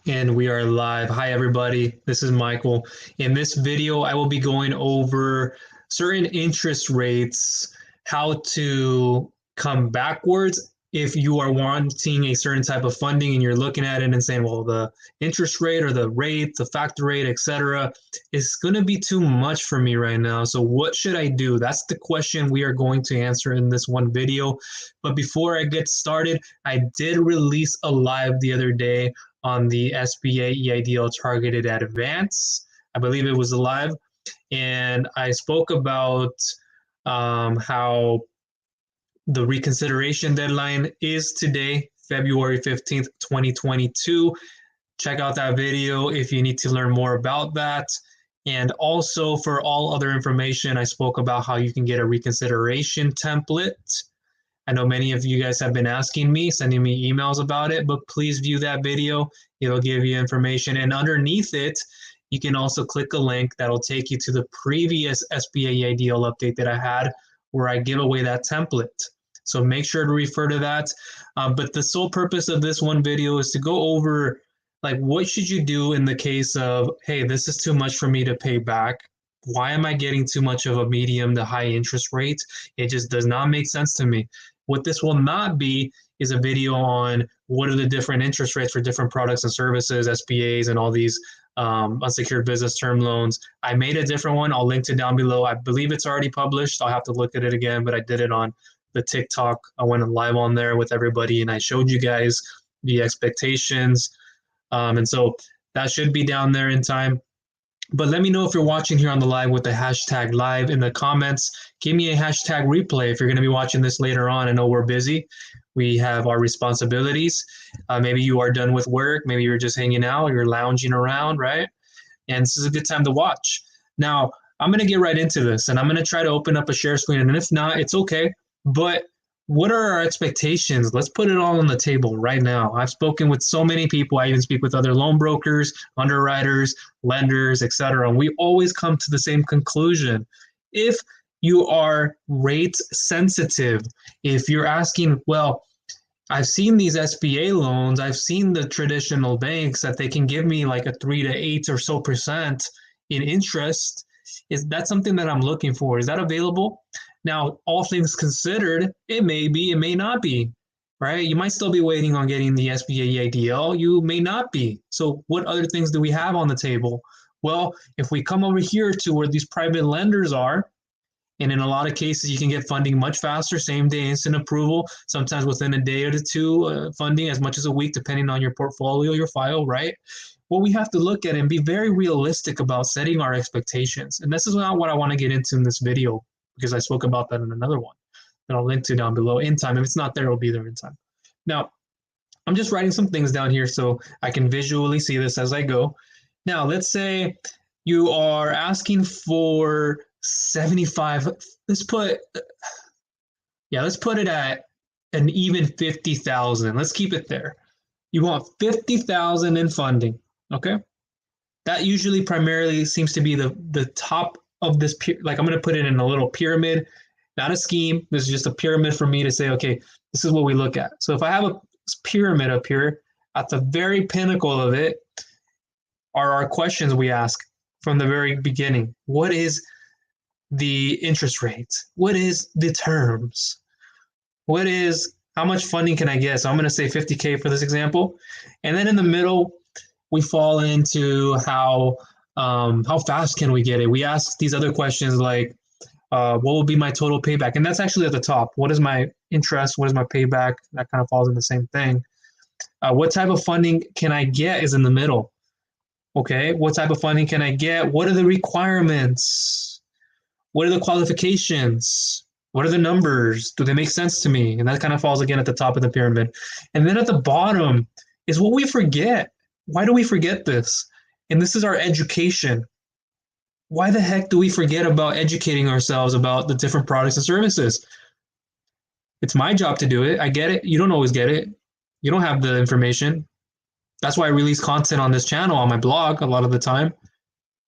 And we are live. Hi, everybody. This is Michael. In this video, I will be going over certain interest rates, how to come backwards if you are wanting a certain type of funding and you're looking at it and saying, well, the interest rate or the rate, the factor rate, etc., is going to be too much for me right now. So what should I do? That's the question we are going to answer in this one video. But before I get started, I did release a live the other day on the SBA EIDL targeted advance. I believe it was live. And I spoke about how the reconsideration deadline is today, February 15th, 2022. Check out that video if you need to learn more about that. And also for all other information, I spoke about how you can get a reconsideration template. I know many of you guys have been asking me, sending me emails about it, but please view that video. It'll give you information. And underneath it, you can also click a link that'll take you to the previous SBA EIDL update that I had where I give away that template. So make sure to refer to that. But the sole purpose of this one video is to go over like what should you do in the case of, hey, this is too much for me to pay back. Why am I getting too much of a medium to high interest rate? It just does not make sense to me. What this will not be is a video on what are the different interest rates for different products and services, SBAs, and all these unsecured business term loans. I made a different one. I'll link to down below. I believe it's already published. I'll have to look at it again, but I did it on the TikTok. I went live on there with everybody, and I showed you guys the expectations. And so that should be down there in time. But let me know if you're watching here on the live with the hashtag live in the comments. Give me a hashtag replay if you're going to be watching this later on. I know we're busy. We have our responsibilities. Maybe you are done with work. Maybe you're just hanging out. You're lounging around, right? And this is a good time to watch. Now, I'm going to get right into this, and I'm going to try to open up a share screen. And if not, it's okay. But what are our expectations? Let's put it all on the table right now. I've spoken with so many people. I even speak with other loan brokers, underwriters, lenders, etc. And we always come to the same conclusion. If you are rate sensitive, if you're asking, well, I've seen these SBA loans, I've seen the traditional banks that they can give me like a 3 to 8 or so % in interest. Is that something that I'm looking for? Is that available? Now, all things considered, it may be, it may not be, right? You might still be waiting on getting the SBA EIDL. You may not be. So what other things do we have on the table? Well, if we come over here to where these private lenders are, and in a lot of cases, you can get funding much faster, same day instant approval, sometimes within a day or two, funding as much as a week, depending on your portfolio, your file, right? What we have to look at and be very realistic about setting our expectations. And this is not what I want to get into in this video, because I spoke about that in another one that I'll link to down below in time. If it's not there, it'll be there in time. Now, I'm just writing some things down here so I can visually see this as I go. Now, let's say you are asking for 75. Let's put it at an even 50,000. Let's keep it there. You want 50,000 in funding, okay? That usually primarily seems to be the top of this, like I'm going to put it in a little pyramid, not a scheme. This is just a pyramid for me to say, okay, this is what we look at. So if I have a pyramid up here, at the very pinnacle of it are our questions we ask from the very beginning. What is the interest rate? What is the terms? What is, how much funding can I get? So I'm going to say 50K for this example. And then in the middle, we fall into how fast can we get it? We ask these other questions like, what will be my total payback? And that's actually at the top. What is my interest? What is my payback? That kind of falls in the same thing. What type of funding can I get is in the middle. Okay, what type of funding can I get? What are the requirements? What are the qualifications? What are the numbers? Do they make sense to me? And that kind of falls again at the top of the pyramid. And then at the bottom is what we forget. Why do we forget this? And this is our education. Why the heck do we forget about educating ourselves about the different products and services? It's my job to do it. I get it. You don't always get it. You don't have the information. That's why I release content on this channel, on my blog a lot of the time.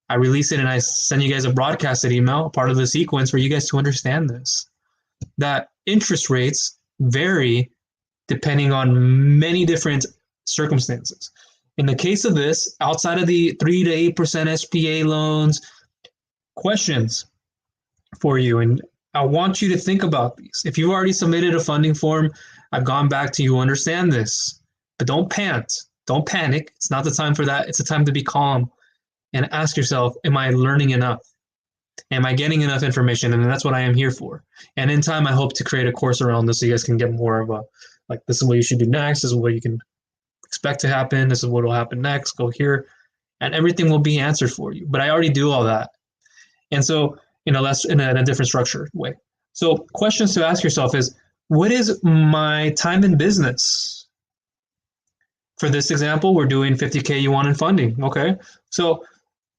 I release it and I send you guys a broadcasted email, part of the sequence for you guys to understand this. That interest rates vary depending on many different circumstances. In the case of this, outside of the 3 to 8% SBA loans, questions for you. And I want you to think about these. If you've already submitted a funding form, I've gone back to you, understand this, but don't pant. Don't panic. It's not the time for that. It's the time to be calm and ask yourself, am I learning enough? Am I getting enough information? And that's what I am here for. And in time, I hope to create a course around this so you guys can get more of a, like, this is what you should do next. This is what you can expect to happen. This is what will happen next. Go here. And everything will be answered for you. But I already do all that. And so, less in a different structured way. So questions to ask yourself is, what is my time in business? For this example, we're doing 50K you want in funding. Okay. So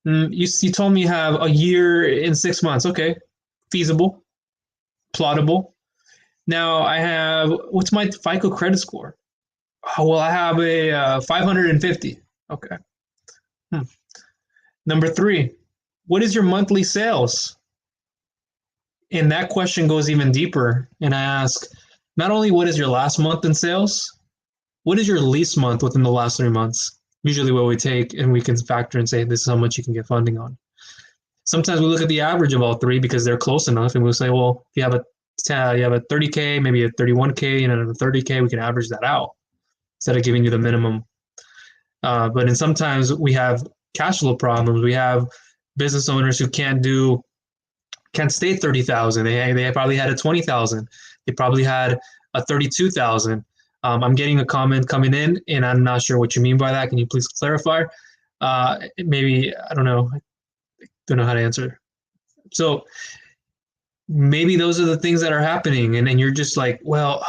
you told me you have a year in 6 months. Okay. Feasible, plottable. Now I have, what's my FICO credit score? Oh, well, I have a 550. Okay. Number 3, what is your monthly sales? And that question goes even deeper. And I ask, not only what is your last month in sales, what is your least month within the last 3 months? Usually what we take and we can factor and say, this is how much you can get funding on. Sometimes we look at the average of all 3 because they're close enough. And we'll say, well, if you have a 30K, maybe a 31K, and a 30K, we can average that out instead of giving you the minimum. But sometimes we have cash flow problems. We have business owners who can't stay 30,000. They probably had a 20,000. They probably had a 32,000. I'm getting a comment coming in, and I'm not sure what you mean by that. Can you please clarify? Maybe, I don't know. I don't know how to answer. So maybe those are the things that are happening, and you're just like, well,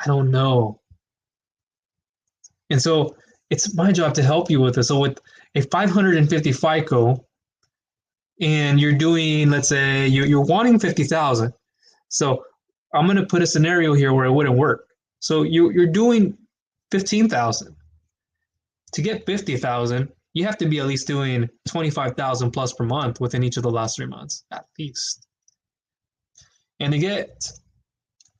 I don't know. And so it's my job to help you with this. So with a 550 FICO, and you're doing, let's say, you're wanting 50,000. So I'm going to put a scenario here where it wouldn't work. So you're doing 15,000. To get 50,000, you have to be at least doing 25,000 plus per month within each of the last 3 months, at least. And to get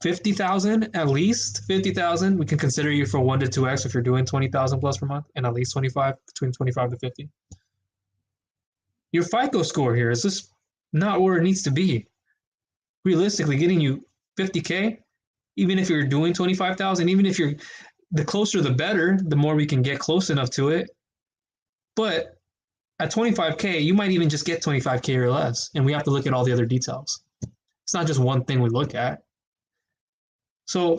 50,000, at least 50,000, we can consider you for 1 to 2x if you're doing 20,000 plus per month, and at least 25, between 25 to 50. Your FICO score here is just not where it needs to be. Realistically, getting you 50K, even if you're doing 25,000, even if you're, the closer the better, the more we can get close enough to it. But at 25K, you might even just get 25K or less, and we have to look at all the other details. It's not just one thing we look at. So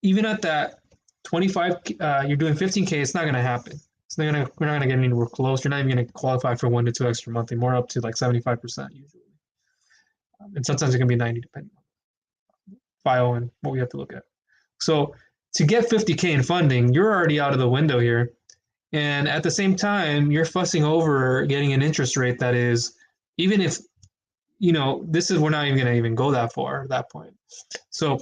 even at that 25, you're doing 15K, it's not going to happen. We're not going to get anywhere close. You're not even going to qualify for 1 to 2 extra monthly, more up to like 75% usually. And sometimes it can be 90 depending on file and what we have to look at. So to get 50K in funding, you're already out of the window here. And at the same time, you're fussing over getting an interest rate that is, even if, this is, we're not even going to even go that far at that point. So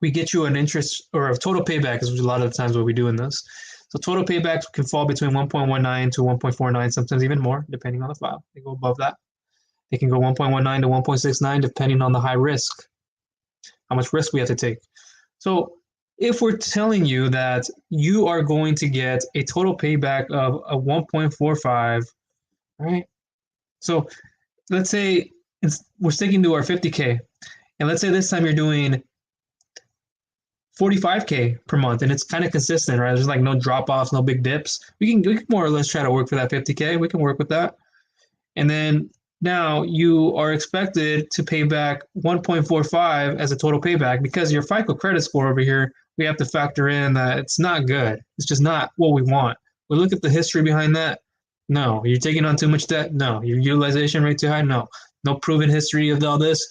we get you an interest or a total payback is a lot of the times what we do in this. So total paybacks can fall between 1.19 to 1.49, sometimes even more, depending on the file. They go above that. They can go 1.19 to 1.69, depending on the high risk, how much risk we have to take. So if we're telling you that you are going to get a total payback of a 1.45, right? So let's say we're sticking to our 50K, and let's say this time you're doing 45K per month, and it's kind of consistent, right? There's like no drop-offs, no big dips. We can more or less try to work for that 50K. We can work with that. And then now you are expected to pay back 1.45 as a total payback because your FICO credit score over here, we have to factor in that it's not good. It's just not what we want. We look at the history behind that. No. You're taking on too much debt? No. Your utilization rate too high? No. No proven history of all this,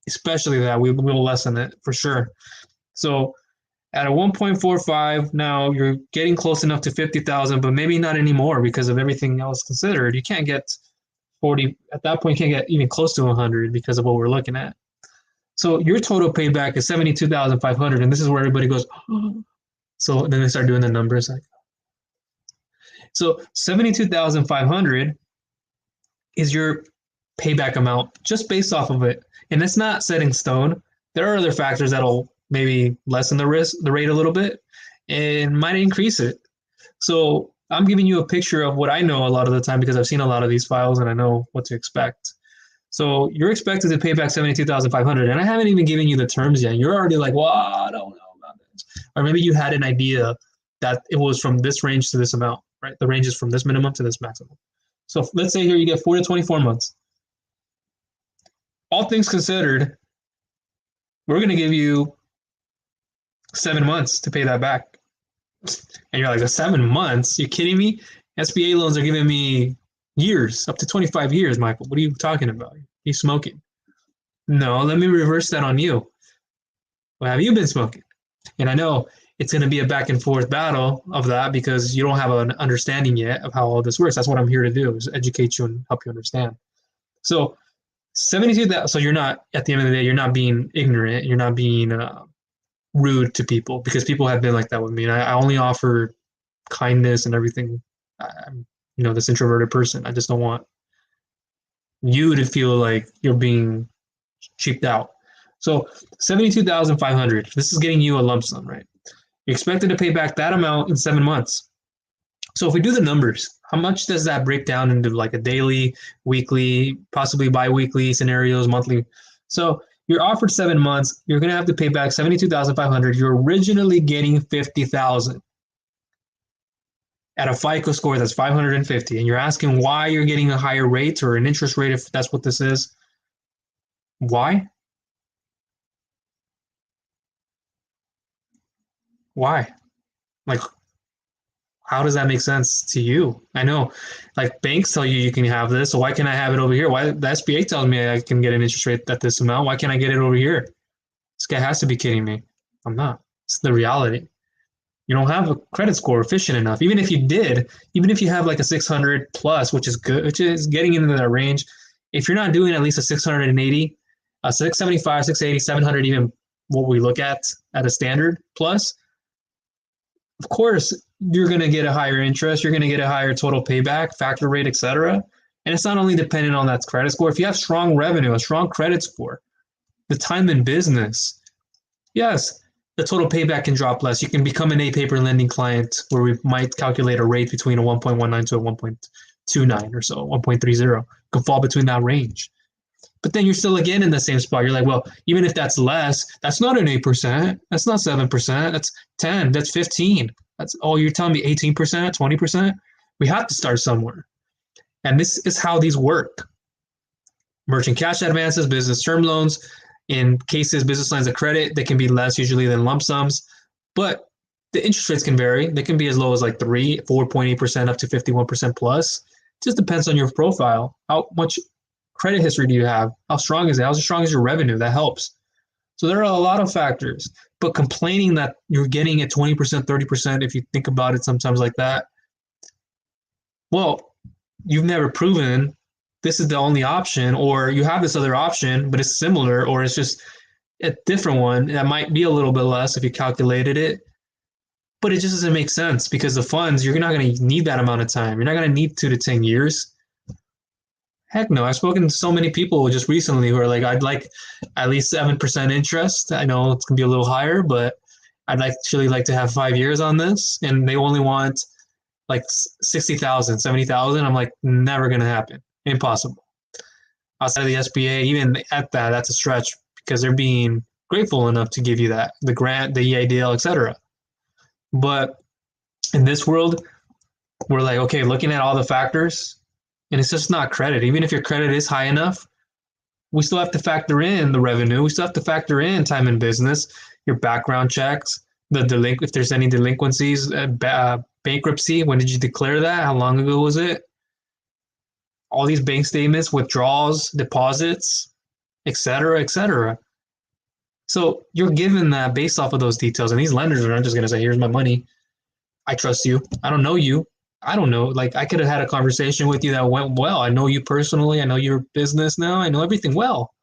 especially that. We will lessen it for sure. So at a 1.45, now you're getting close enough to 50,000, but maybe not anymore because of everything else considered. You can't get 40 at that point. You can't get even close to 100 because of what we're looking at. So your total payback is 72,500, and this is where everybody goes. Oh. So then they start doing the numbers. So 72,500 is your payback amount just based off of it, and it's not set in stone. There are other factors that'll maybe lessen the rate a little bit and might increase it. So I'm giving you a picture of what I know a lot of the time because I've seen a lot of these files and I know what to expect. So you're expected to pay back 72,500, and I haven't even given you the terms yet. You're already like, well, I don't know about this. Or maybe you had an idea that it was from this range to this amount, right? The range is from this minimum to this maximum. So let's say here you get 4 to 24 months. All things considered, we're going to give you 7 months to pay that back. And you're like, 7 months? You kidding me? SBA loans are giving me years, up to 25 years, Michael. What are you talking about? You smoking? No, let me reverse that on you. What have you been smoking? And I know it's going to be a back and forth battle of that because you don't have an understanding yet of how all this works. That's what I'm here to do, is educate you and help you understand. So 72,000. So you're not, at the end of the day, you're not being ignorant. You're not being rude to people, because people have been like that with me. And I only offer kindness and everything. I'm, this introverted person. I just don't want you to feel like you're being cheaped out. So 72,500. This is getting you a lump sum, right? You're expected to pay back that amount in 7 months. So if we do the numbers, how much does that break down into like a daily, weekly, possibly bi-weekly scenarios, monthly? So you're offered 7 months. You're going to have to pay back 72,500. You're originally getting 50,000 at a FICO score that's 550. And you're asking why you're getting a higher rate or an interest rate, if that's what this is. Why? Why? Like, how does that make sense to you? I know, like, banks tell you can have this, so why can't I have it over here? Why the SBA tells me I can get an interest rate at this amount? Why can't I get it over here? This guy has to be kidding me. I'm not. It's the reality. You don't have a credit score efficient enough. Even if you did, even if you have like a 600 plus, which is good, which is getting into that range, if you're not doing at least a 680, a 675, 680, 700, even what we look at a standard plus, of course, you're going to get a higher interest. You're going to get a higher total payback, factor rate, etc. And it's not only dependent on that credit score. If you have strong revenue, a strong credit score, the time in business, yes, the total payback can drop less. You can become an A-paper lending client where we might calculate a rate between a 1.19 to a 1.29 or so, 1.30. Can fall between that range. But then you're still again in the same spot. You're like, well, even if that's less, that's not an 8%. That's not 7%. That's 10. That's 15. You're telling me 18%, 20%? We have to start somewhere. And this is how these work. Merchant cash advances, business term loans. In cases, business lines of credit, they can be less usually than lump sums. But the interest rates can vary. They can be as low as like 4.8% up to 51% plus. It just depends on your profile. How much credit history do you have? How strong is it? How strong is your revenue? That helps. So there are a lot of factors. But complaining that you're getting at 20%, 30%, if you think about it sometimes like that, well, you've never proven this is the only option, or you have this other option, but it's similar, or it's just a different one that might be a little bit less if you calculated it. But it just doesn't make sense because the funds, you're not going to need that amount of time. You're not going to need 2 to 10 years. Heck no. I've spoken to so many people just recently who are like, I'd like at least 7% interest. I know it's going to be a little higher, but I'd actually like to have 5 years on this. And they only want like 60,000, 70,000. I'm like, never going to happen. Impossible. Outside of the SBA, even at that, that's a stretch because they're being grateful enough to give you that, the grant, the EIDL, etc. But in this world, we're like, okay, looking at all the factors, and it's just not credit. Even if your credit is high enough, we still have to factor in the revenue. We still have to factor in time in business, your background checks, if there's any delinquencies, bankruptcy. When did you declare that? How long ago was it? All these bank statements, withdrawals, deposits, et cetera, et cetera. So you're given that based off of those details. And these lenders are not just going to say, here's my money. I trust you. I don't know you. I don't know. Like, I could have had a conversation with you that went well. I know you personally. I know your business now. I know everything well.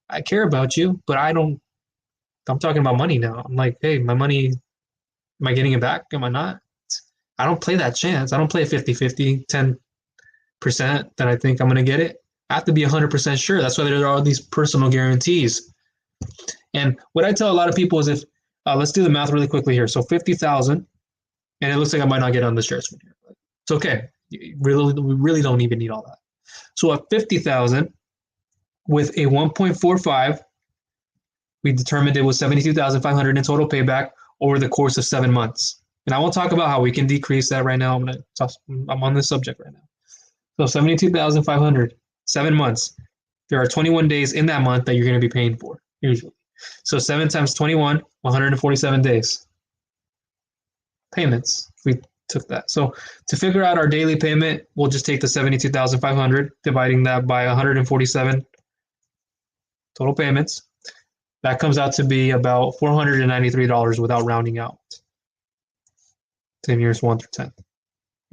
I care about you, but I'm talking about money now. I'm like, hey, my money, am I getting it back? Am I not? I don't play that chance. I don't play 50-50, 10% that I think I'm going to get it. I have to be 100% sure. That's why there are all these personal guarantees. And what I tell a lot of people is let's do the math really quickly here. So 50,000 And it looks like I might not get on the share screen here, but it's okay. We really don't even need all that. So at 50,000 with a 1.45, we determined it was 72,500 in total payback over the course of 7 months. And I will talk about how we can decrease that right now. I'm on this subject right now. So 72,500, 7 months. There are 21 days in that month that you're going to be paying for, usually. So 7 times 21, 147 days. Payments, if we took that. So to figure out our daily payment, we'll just take the 72,500, dividing that by 147 total payments. That comes out to be about $493 without rounding out to the nearest 1 through 10.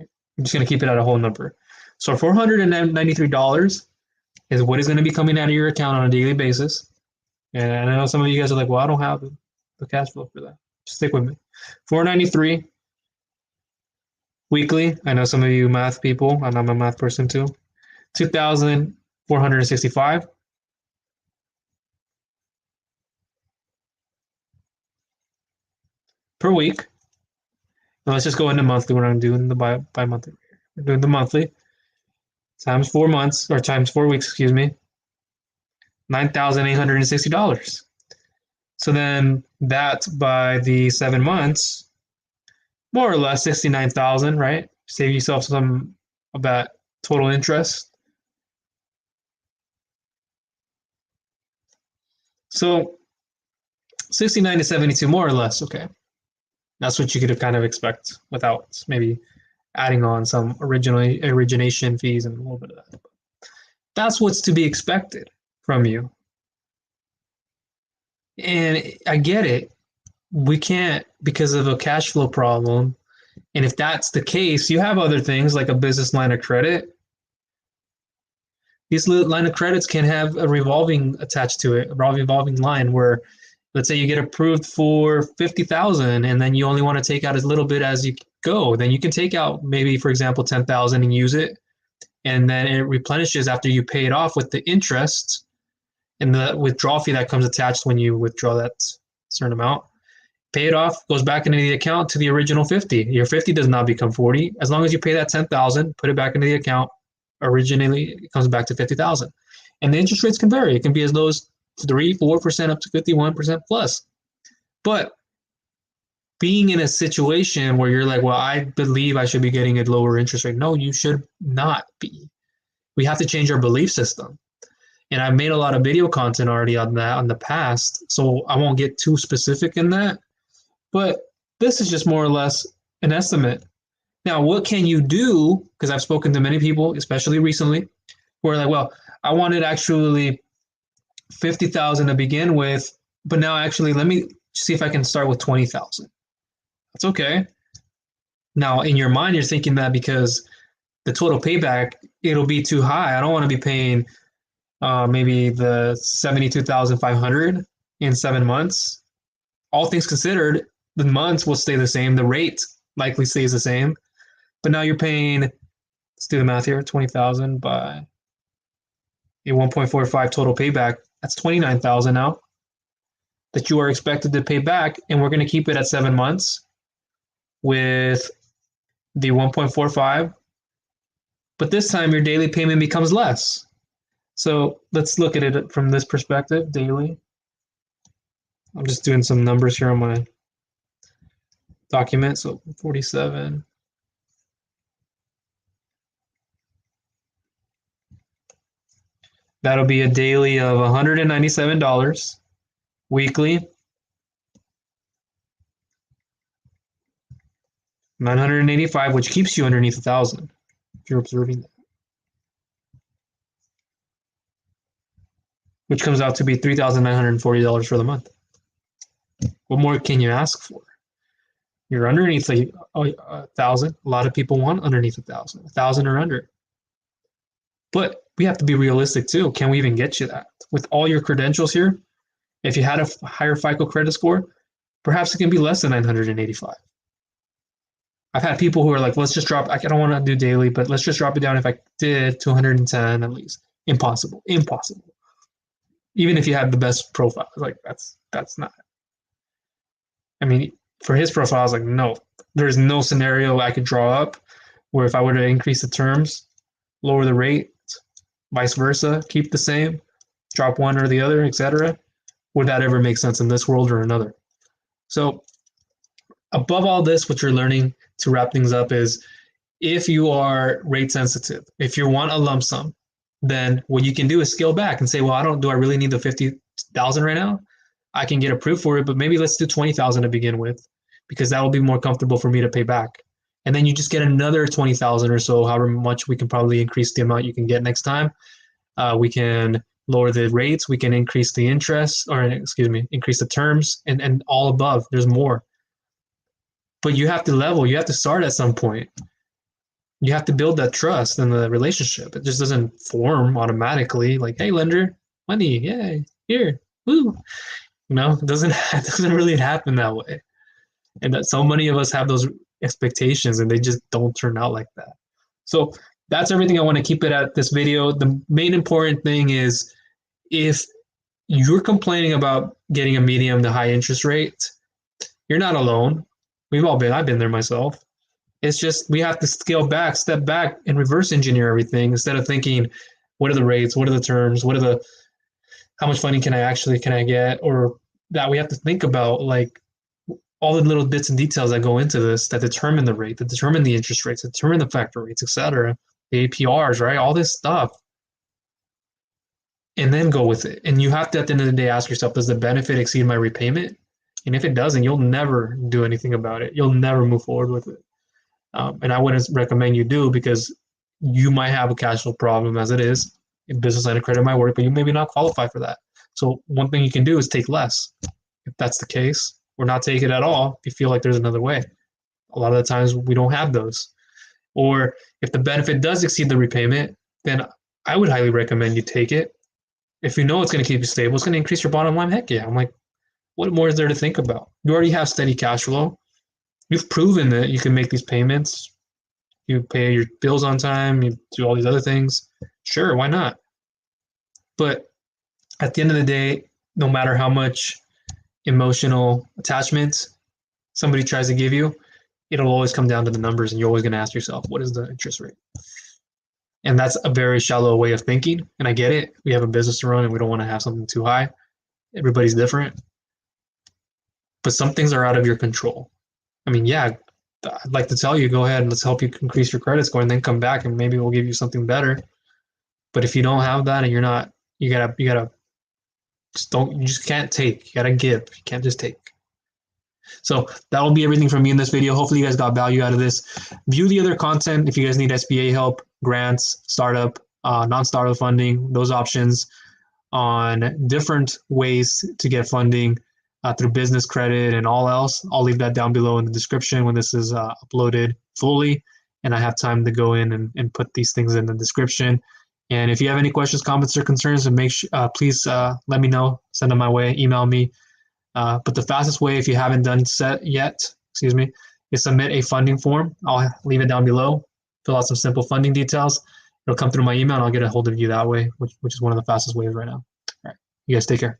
I'm just going to keep it at a whole number. So $493 is what is going to be coming out of your account on a daily basis. And I know some of you guys are like, well, I don't have the cash flow for that. Just stick with me. $493 weekly. I know some of you math people, and I'm a math person too. $2,465 per week. Now let's just go into monthly. We're not doing the bi-monthly. We're doing the monthly times 4 months, or times 4 weeks, excuse me. $9,860. So then that by the 7 months, more or less 69,000, right? Save yourself some of that total interest. So 69 to 72, more or less, okay. That's what you could have kind of expect without maybe adding on some origination fees and a little bit of that. That's what's to be expected from you. And I get it. We can't, because of a cash flow problem. And if that's the case, you have other things like a business line of credit. These line of credits can have a revolving attached to it, a revolving line where, let's say you get approved for 50,000 and then you only want to take out as little bit as you go. Then you can take out maybe, for example, 10,000 and use it. And then it replenishes after you pay it off with the interest and the withdrawal fee that comes attached when you withdraw that certain amount. Pay it off, goes back into the account to the original 50. Your 50 does not become 40. As long as you pay that 10,000, put it back into the account, originally it comes back to 50,000. And the interest rates can vary. It can be as low as 3-4% up to 51% plus. But being in a situation where you're like, well, I believe I should be getting a lower interest rate. No, you should not be. We have to change our belief system. And I've made a lot of video content already on that in the past, so I won't get too specific in that. But this is just more or less an estimate. Now, what can you do? Because I've spoken to many people, especially recently, who are like, well, I wanted actually 50,000 to begin with, but now actually let me see if I can start with 20,000. That's okay. Now, in your mind, you're thinking that because the total payback, it'll be too high. I don't want to be paying maybe the 72,500 in 7 months. All things considered, the months will stay the same. The rate likely stays the same. But now you're paying, let's do the math here, 20,000 by a 1.45 total payback. That's 29,000 now that you are expected to pay back. And we're going to keep it at 7 months with the 1.45. But this time your daily payment becomes less. So let's look at it from this perspective, daily. I'm just doing some numbers here on my document. So 47. That'll be a daily of $197 weekly. 985, which keeps you underneath 1,000 if you're observing that. Which comes out to be $3,940 for the month. What more can you ask for? You're underneath 1,000. A lot of people want underneath 1,000, 1,000 or under. But we have to be realistic too. Can we even get you that? With all your credentials here, if you had a higher FICO credit score, perhaps it can be less than 985. I've had people who are like, let's just drop, I don't want to do daily, but let's just drop it down if I did to 110 at least. Impossible. Even if you have the best profile, like that's not. I mean, for his profile, I was like, no, there's no scenario I could draw up where if I were to increase the terms, lower the rate, vice versa, keep the same, drop one or the other, etc., would that ever make sense in this world or another? So above all this, what you're learning to wrap things up is if you are rate sensitive, if you want a lump sum, then what you can do is scale back and say, well, do I really need the 50,000 right now? I can get approved for it, but maybe let's do 20,000 to begin with, because that will be more comfortable for me to pay back. And then you just get another 20,000 or so, however much we can probably increase the amount you can get next time. We can lower the rates, we can increase the interest, or excuse me, increase the terms, and all above. There's more. But you have to level, you have to start at some point. You have to build that trust in the relationship. It just doesn't form automatically like, hey, lender, money, yay, here, woo. It doesn't really happen that way. And that so many of us have those expectations and they just don't turn out like that. So that's everything I want to keep it at this video. The main important thing is if you're complaining about getting a medium to high interest rate, you're not alone. I've been there myself. It's just we have to scale back, step back, and reverse engineer everything instead of thinking, what are the rates? What are the terms? How much funding can I get? Or that we have to think about like all the little bits and details that go into this that determine the rate, that determine the interest rates, that determine the factor rates, etc. The APRs, right? All this stuff. And then go with it. And you have to, at the end of the day, ask yourself, does the benefit exceed my repayment? And if it doesn't, you'll never do anything about it. You'll never move forward with it. And I wouldn't recommend you do, because you might have a cash flow problem as it is. In business line of credit might work, but you maybe not qualify for that. So one thing you can do is take less. If that's the case, or not take it at all if you feel like there's another way. A lot of the times we don't have those. Or if the benefit does exceed the repayment, then I would highly recommend you take it. If you know it's going to keep you stable, it's going to increase your bottom line, heck yeah. I'm like, what more is there to think about? You already have steady cash flow. You've proven that you can make these payments. You pay your bills on time. You do all these other things. Sure, why not? But at the end of the day, no matter how much emotional attachment somebody tries to give you, it'll always come down to the numbers, and you're always going to ask yourself, what is the interest rate? And that's a very shallow way of thinking. And I get it. We have a business to run and we don't want to have something too high. Everybody's different. But some things are out of your control. I mean, yeah, I'd like to tell you, go ahead and let's help you increase your credit score and then come back and maybe we'll give you something better. But if you don't have that and you're not, you just can't take. You gotta give. You can't just take. So that will be everything from me in this video. Hopefully you guys got value out of this. View the other content if you guys need SBA help, grants, startup, non-startup funding, those options on different ways to get funding through business credit and all else. I'll leave that down below in the description when this is uploaded fully and I have time to go in and put these things in the description. And if you have any questions, comments, or concerns, please let me know. Send them my way. Email me. But the fastest way, if you haven't done yet, is submit a funding form. I'll leave it down below. Fill out some simple funding details. It'll come through my email, and I'll get a hold of you that way, which is one of the fastest ways right now. All right. You guys take care.